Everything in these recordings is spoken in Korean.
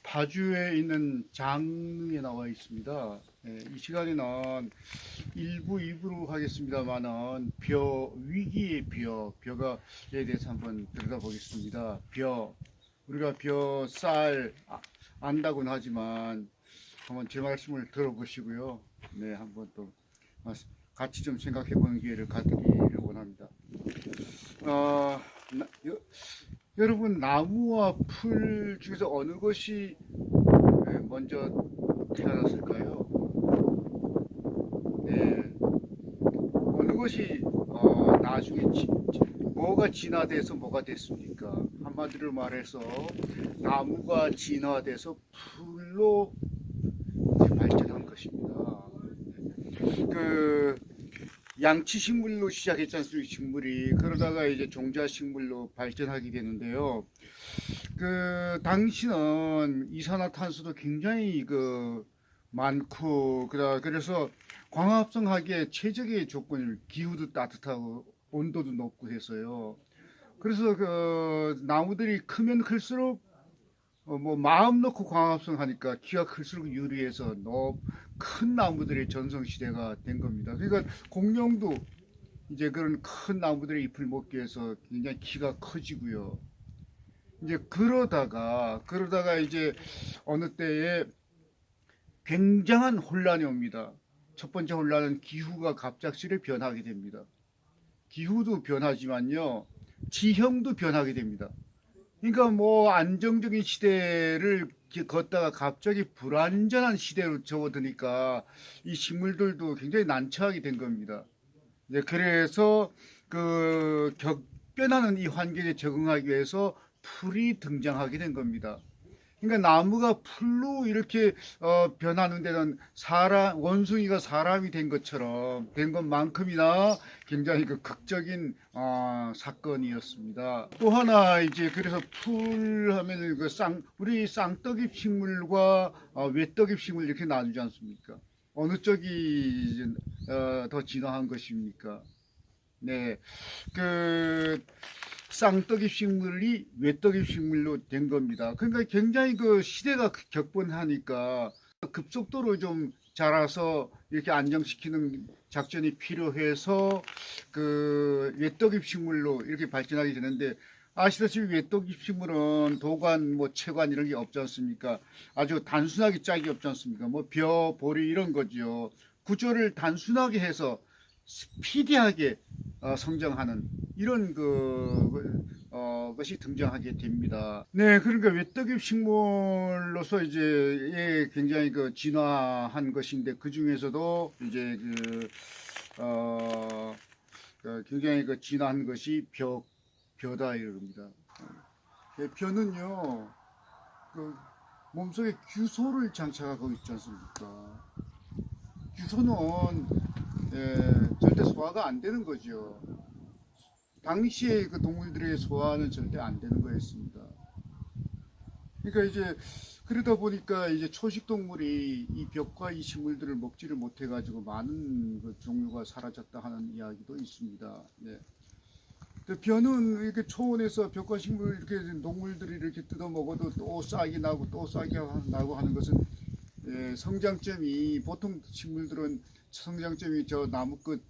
파주에 있는 장릉에 나와 있습니다. 이 시간에는 1부, 2부로 하겠습니다만은 위기의 벼가에 대해서 한번 들여다보겠습니다. 우리가 쌀 안다고는 하지만 한번 제 말씀을 들어보시고요. 네, 한번 또 같이 좀 생각해 보는 기회를 갖기를 원합니다. 어, 여러분, 나무와 풀 중에서 어느 것이 먼저 태어났을까요? 네, 어느 것이 나중에 뭐가 진화돼서 뭐가 됐습니까? 한마디로 말해서 나무가 진화돼서 풀로 이제 발전한 것입니다. 그 양치식물로 시작했지 않습니까? 식물이 그러다가 이제 종자식물로 발전하게 되는데요. 그 당시는 이산화탄소도 굉장히 많고 그래서 광합성하기에 최적의 조건을 기후도 따뜻하고 온도도 높고 해서요. 그래서 그 나무들이 크면 클수록 뭐 마음 놓고 광합성 하니까 키가 클수록 유리해서 너무 큰 나무들의 전성 시대가 된 겁니다. 그러니까 공룡도 이제 그런 큰 나무들의 잎을 먹기 위해서 굉장히 키가 커지고요. 이제 그러다가 이제 어느 때에 굉장한 혼란이 옵니다. 첫 번째 혼란은 기후가 갑작스레 변하게 됩니다. 기후도 변하지만요, 지형도 변하게 됩니다. 그러니까 뭐 안정적인 시대를 걷다가 갑자기 불안전한 시대로 접어드니까 이 식물들도 굉장히 난처하게 된 겁니다. 이제 그래서 변하는 이 환경에 적응하기 위해서 풀이 등장하게 된 겁니다. 그러니까 나무가 풀로 이렇게 변하는 데는 원숭이가 사람이 된 것처럼 된 것만큼이나 굉장히 극적인 사건이었습니다. 또 하나 이제 그래서 풀 하면 우리 쌍떡잎 식물과 외떡잎 식물 이렇게 나누지 않습니까? 어느 쪽이 더 진화한 것입니까? 네, 쌍떡잎 식물이 외떡잎 식물로 된 겁니다. 그러니까 굉장히 시대가 격변하니까 급속도로 좀 자라서 이렇게 안정시키는 작전이 필요해서 외떡잎 식물로 이렇게 발전하게 되는데, 아시다시피 외떡잎 식물은 도관, 뭐 채관 이런 게 없지 않습니까? 아주 단순하게 짝이 없지 않습니까? 뭐 보리 이런 거죠. 구조를 단순하게 해서 스피디하게 성장하는 이런 것이 등장하게 됩니다. 네, 그러니까 외떡잎 식물로서 이제 굉장히 진화한 것인데 그 중에서도 이제 굉장히 진화한 것이 벼다 이럽니다. 벼는요, 몸속에 규소를 장착하고 있지 않습니까? 규소는 절대 소화가 안 되는 거죠. 당시에 동물들의 소화는 절대 안 되는 거였습니다. 그러니까 이제 그러다 보니까 이제 초식 동물이 이 벽과 이 식물들을 먹지를 못해 가지고 많은 종류가 사라졌다 하는 이야기도 있습니다. 네. 벼는 이렇게 초원에서 벽과 식물 이렇게 동물들이 이렇게 뜯어 먹어도 또 싹이 나고 또 싹이 나고 하는 것은 성장점이 보통 식물들은 성장점이 저 나무 끝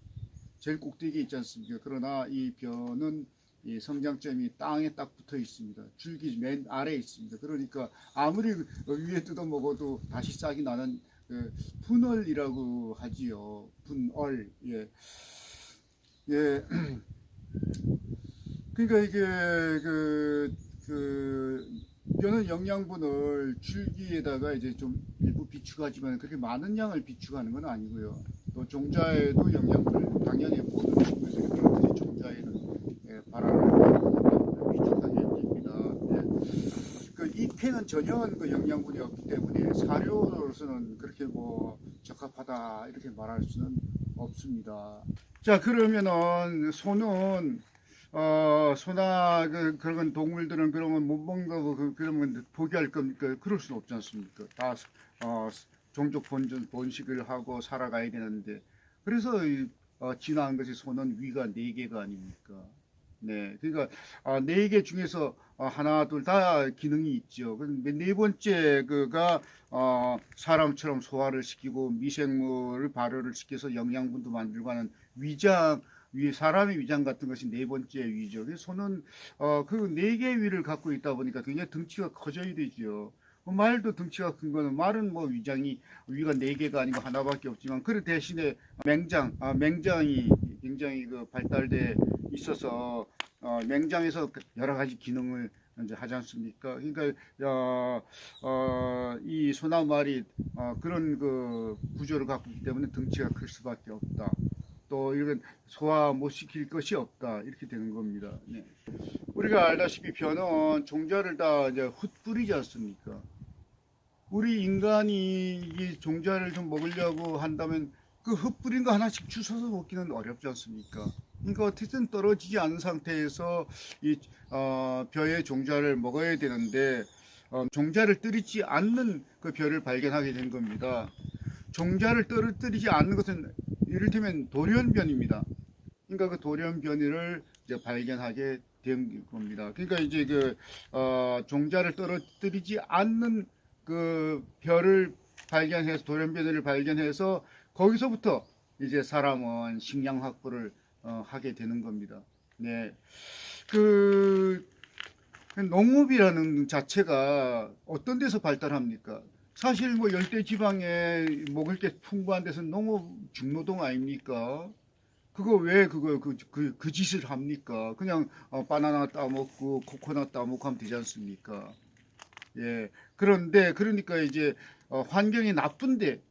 제일 꼭대기에 있지 않습니까? 그러나 이 벼는 이 성장점이 땅에 딱 붙어 있습니다. 줄기 맨 아래에 있습니다. 그러니까 아무리 위에 뜯어 먹어도 다시 싹이 나는 분얼이라고 하지요. 분얼. 예. 예. 그러니까 이게 벼는 영양분을 줄기에다가 이제 좀 일부 비축하지만 그렇게 많은 양을 비축하는 건 아니고요. 또 종자에도 영양분을 당연히 모든 식물들이 그렇듯이 종자에는 발화를 비축하게 됩니다. 예. 잎에는 전혀 영양분이 없기 때문에 사료로서는 그렇게 뭐 적합하다 이렇게 말할 수는 없습니다. 자, 그러면은 소나 그런 동물들은 그러면 못 먹는 거고 그러면 포기할 겁니까? 그럴 수는 없지 않습니까? 다 종족 번식을 하고 살아가야 되는데, 그래서 진화한 것이 소는 위가 4개가 아닙니까? 네, 그러니까 4개 중에서 하나 둘 다 기능이 있죠. 네 번째 그가 사람처럼 소화를 시키고 미생물을 발효를 시켜서 영양분도 만들고 하는 위장, 사람의 위장 같은 것이 네 번째 위죠. 그래서 소는 그 네 개의 위를 갖고 있다 보니까 굉장히 덩치가 커져야 되죠. 말도 덩치가 큰 거는, 말은 뭐 위가 네 개가 아니고 하나밖에 없지만, 그 대신에 맹장이 굉장히 그 발달돼 있어서 맹장에서 여러 가지 기능을 이제 하지 않습니까? 그러니까 이 소나무알이 그런 그 구조를 갖고 있기 때문에 덩치가 클 수밖에 없다. 또 이런 소화 못 시킬 것이 없다, 이렇게 되는 겁니다. 네. 우리가 알다시피 벼는 종자를 다 이제 흩뿌리지 않습니까? 우리 인간이 이 종자를 좀 먹으려고 한다면 그 흩뿌린 거 하나씩 주워서 먹기는 어렵지 않습니까? 그러니까 어쨌든 떨어지지 않은 상태에서 이 벼의 종자를 먹어야 되는데 종자를 떨어지지 않는 그 벼를 발견하게 된 겁니다. 종자를 떨어뜨리지 않는 것은 이를테면 돌연변입니다. 그러니까 그 돌연변이를 이제 발견하게 된 겁니다. 그러니까 이제 그 종자를 떨어뜨리지 않는 그 벼를 발견해서, 돌연변이를 발견해서 거기서부터 이제 사람은 식량 확보를 하게 되는 겁니다. 네. 그 농업이라는 자체가 어떤 데서 발달합니까? 사실 뭐 열대 지방에 먹을 게 풍부한 데서 농업 중노동 아닙니까? 그거 왜 그 짓을 합니까? 그냥 바나나 따먹고 코코넛 따먹고 하면 되지 않습니까? 예. 그런데 그러니까 이제 환경이 나쁜데,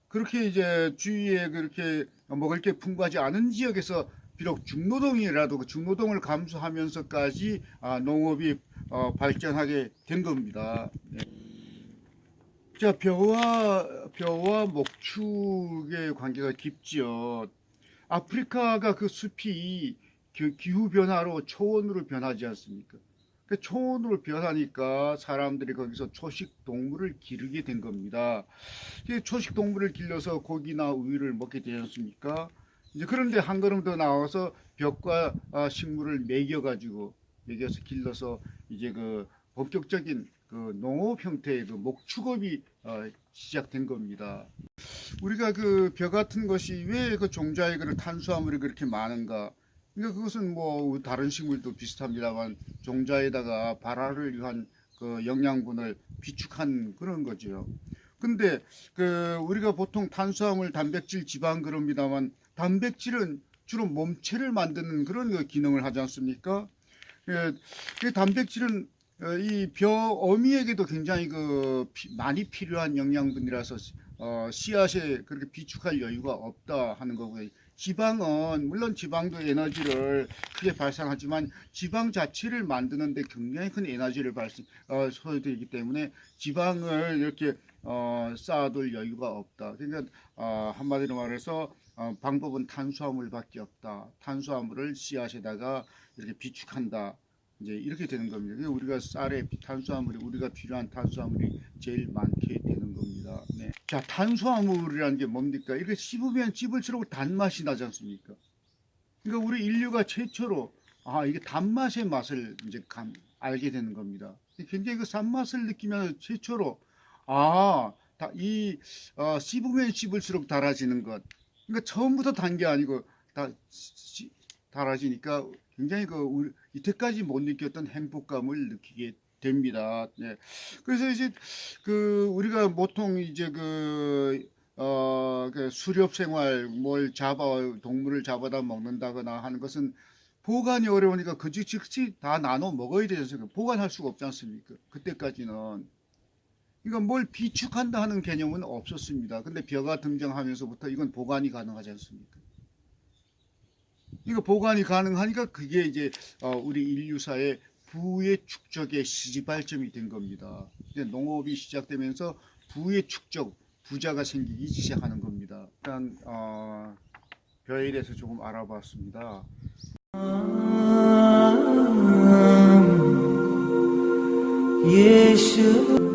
그렇게 이제 주위에 그렇게 먹을 게 풍부하지 않은 지역에서 비록 중노동이라도 그 중노동을 감수하면서까지 농업이 발전하게 된 겁니다. 네. 자, 벼와 목축의 관계가 깊지요. 아프리카가 그 숲이 기후 변화로 초원으로 변하지 않습니까? 그 초원으로 변하니까 사람들이 거기서 초식 동물을 기르게 된 겁니다. 초식 동물을 길러서 고기나 우유를 먹게 되지 않습니까? 이제 그런데 한 걸음 더 나와서 벽과 식물을 먹여서 길러서 이제 그 본격적인 그 농업 형태의 그 목축업이 시작된 겁니다. 우리가 그 벼 같은 것이 왜 그 종자에 그 탄수화물이 그렇게 많은가? 그러니까 그것은 뭐 다른 식물도 비슷합니다만 종자에다가 발화를 위한 그 영양분을 비축한 그런 거죠. 근데 그 우리가 보통 탄수화물, 단백질, 지방 그럽니다만 단백질은 주로 몸체를 만드는 그런 그 기능을 하지 않습니까? 그 단백질은 이 벼 어미에게도 굉장히 많이 필요한 영양분이라서 씨앗에 그렇게 비축할 여유가 없다 하는 거고요. 지방은 물론 지방도 에너지를 크게 발생하지만 지방 자체를 만드는데 굉장히 큰 에너지를 소요되기 때문에 지방을 이렇게 쌓아둘 여유가 없다. 그러니까 한마디로 말해서 방법은 탄수화물밖에 없다. 탄수화물을 씨앗에다가 이렇게 비축한다. 이제 이렇게 되는 겁니다. 우리가 쌀에 우리가 필요한 탄수화물이 제일 많게 되는 겁니다. 네. 자, 탄수화물이라는 게 뭡니까? 이렇게 씹으면 씹을수록 단맛이 나지 않습니까? 그러니까 우리 인류가 최초로 이게 단맛의 맛을 이제 알게 되는 겁니다. 굉장히 그 단맛을 느끼면 최초로 씹으면 씹을수록 달아지는 것. 그러니까 처음부터 단 게 아니고 달아지니까 굉장히 우리 이때까지 못 느꼈던 행복감을 느끼게 됩니다. 네. 그래서 이제 우리가 보통 이제 그 수렵 생활 동물을 잡아다 먹는다거나 하는 것은 보관이 어려우니까 그 즉시 다 나눠 먹어야 되지 않습니까? 보관할 수가 없지 않습니까? 그때까지는. 그러니까 뭘 비축한다 하는 개념은 없었습니다. 근데 벼가 등장하면서부터 이건 보관이 가능하지 않습니까? 이거 보관이 가능하니까 그게 이제 우리 인류사의 부의 축적의 시발점이 된 겁니다. 이제 농업이 시작되면서 부의 축적, 부자가 생기기 시작하는 겁니다. 일단 벼에 대해서 조금 알아봤습니다. 예수